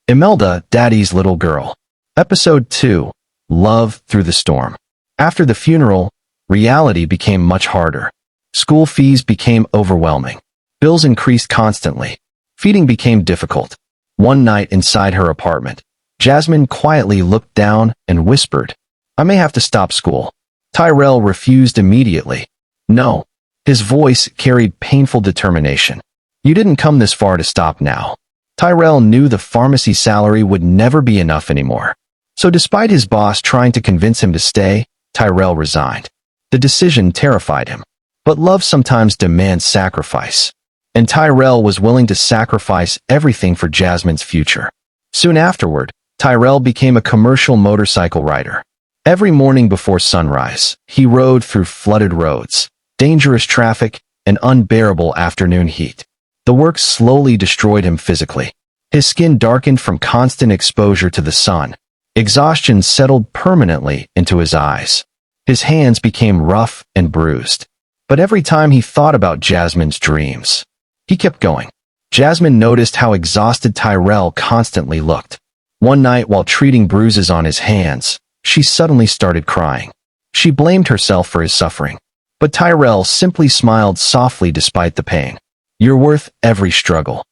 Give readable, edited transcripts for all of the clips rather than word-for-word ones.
Imelda, Daddy's Little Girl. Episode 2. Love Through the Storm. After the funeral, reality became much harder. School fees became overwhelming. Bills increased constantly. Feeding became difficult. One night inside her apartment, Jasmine quietly looked down and whispered, "I may have to stop school." Tyrell refused immediately. "No." His voice carried painful determination. "You didn't come this far to stop now." Tyrell knew the pharmacy salary would never be enough anymore. So despite his boss trying to convince him to stay, Tyrell resigned. The decision terrified him. But love sometimes demands sacrifice. And Tyrell was willing to sacrifice everything for Jasmine's future. Soon afterward, Tyrell became a commercial motorcycle rider. Every morning before sunrise, he rode through flooded roads, dangerous traffic, and unbearable afternoon heat. The work slowly destroyed him physically. His skin darkened from constant exposure to the sun. Exhaustion settled permanently into his eyes. His hands became rough and bruised. But every time he thought about Jasmine's dreams, he kept going. Jasmine noticed how exhausted Tyrell constantly looked. One night while treating bruises on his hands, she suddenly started crying. She blamed herself for his suffering. But Tyrell simply smiled softly despite the pain. "You're worth every struggle."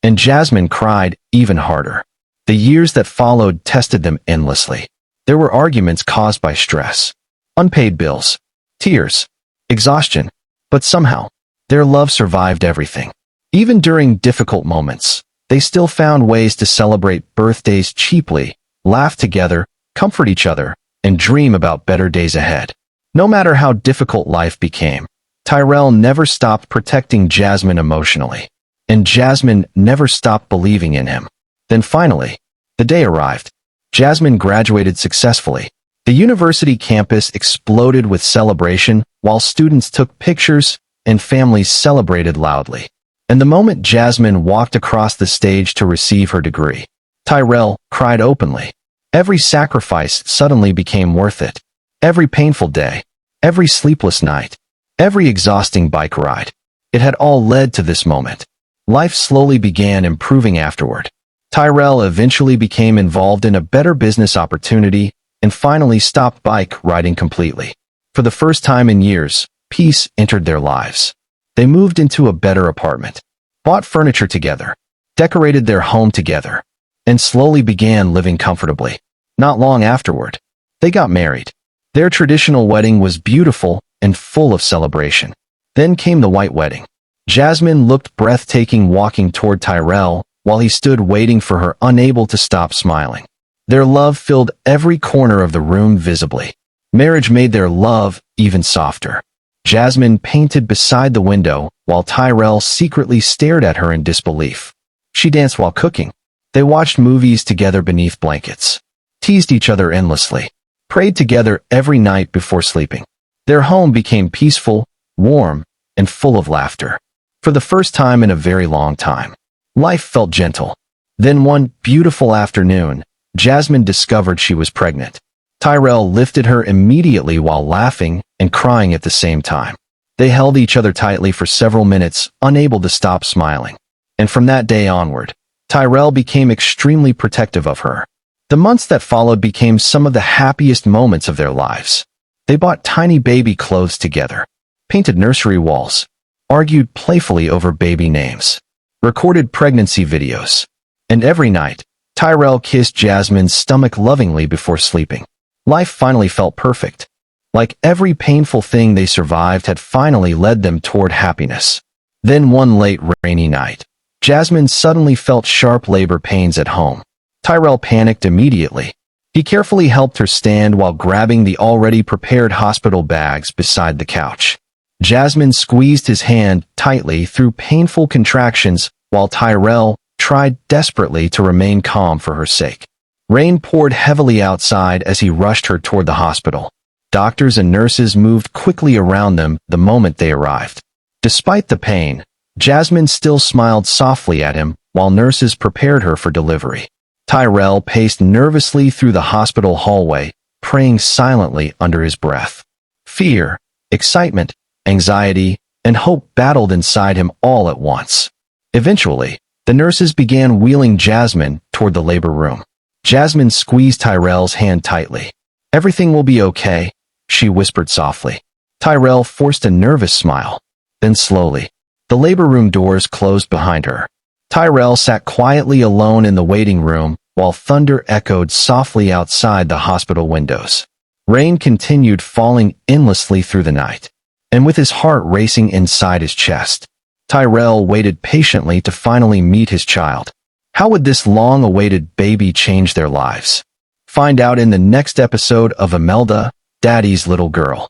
And Jasmine cried even harder. The years that followed tested them endlessly. There were arguments caused by stress, unpaid bills, tears, exhaustion. But somehow, their love survived everything. Even during difficult moments, they still found ways to celebrate birthdays cheaply, laugh together, comfort each other, and dream about better days ahead. No matter how difficult life became, Tyrell never stopped protecting Jasmine emotionally, and Jasmine never stopped believing in him. Then finally, the day arrived. Jasmine graduated successfully. The university campus exploded with celebration while students took pictures and families celebrated loudly. And the moment Jasmine walked across the stage to receive her degree, Tyrell cried openly. Every sacrifice suddenly became worth it. Every painful day, every sleepless night, every exhausting bike ride. It had all led to this moment. Life slowly began improving afterward. Tyrell eventually became involved in a better business opportunity and finally stopped bike riding completely. For the first time in years, peace entered their lives. They moved into a better apartment, bought furniture together, decorated their home together, and slowly began living comfortably. Not long afterward, they got married. Their traditional wedding was beautiful and full of celebration. Then came the white wedding. Jasmine looked breathtaking walking toward Tyrell while he stood waiting for her, unable to stop smiling. Their love filled every corner of the room visibly. Marriage made their love even softer. Jasmine painted beside the window while Tyrell secretly stared at her in disbelief. She danced while cooking. They watched movies together beneath blankets, teased each other endlessly, prayed together every night before sleeping. Their home became peaceful, warm, and full of laughter. For the first time in a very long time, life felt gentle. Then one beautiful afternoon, Jasmine discovered she was pregnant. Tyrell lifted her immediately while laughing and crying at the same time. They held each other tightly for several minutes, unable to stop smiling. And from that day onward, Tyrell became extremely protective of her. The months that followed became some of the happiest moments of their lives. They bought tiny baby clothes together, painted nursery walls, argued playfully over baby names, recorded pregnancy videos, and every night, Tyrell kissed Jasmine's stomach lovingly before sleeping. Life finally felt perfect. Like every painful thing they survived had finally led them toward happiness. Then one late rainy night, Jasmine suddenly felt sharp labor pains at home. Tyrell panicked immediately. He carefully helped her stand while grabbing the already prepared hospital bags beside the couch. Jasmine squeezed his hand tightly through painful contractions while Tyrell tried desperately to remain calm for her sake. Rain poured heavily outside as he rushed her toward the hospital. Doctors and nurses moved quickly around them the moment they arrived. Despite the pain, Jasmine still smiled softly at him while nurses prepared her for delivery. Tyrell paced nervously through the hospital hallway, praying silently under his breath. Fear, excitement, anxiety, and hope battled inside him all at once. Eventually, The nurses began wheeling Jasmine toward the labor room. Jasmine squeezed Tyrell's hand tightly. "Everything will be okay," she whispered softly. Tyrell forced a nervous smile. Then slowly, the labor room doors closed behind her. Tyrell sat quietly alone in the waiting room while thunder echoed softly outside the hospital windows. Rain continued falling endlessly through the night, and with his heart racing inside his chest, Tyrell waited patiently to finally meet his child. How would this long-awaited baby change their lives? Find out in the next episode of Imelda, Daddy's Little Girl.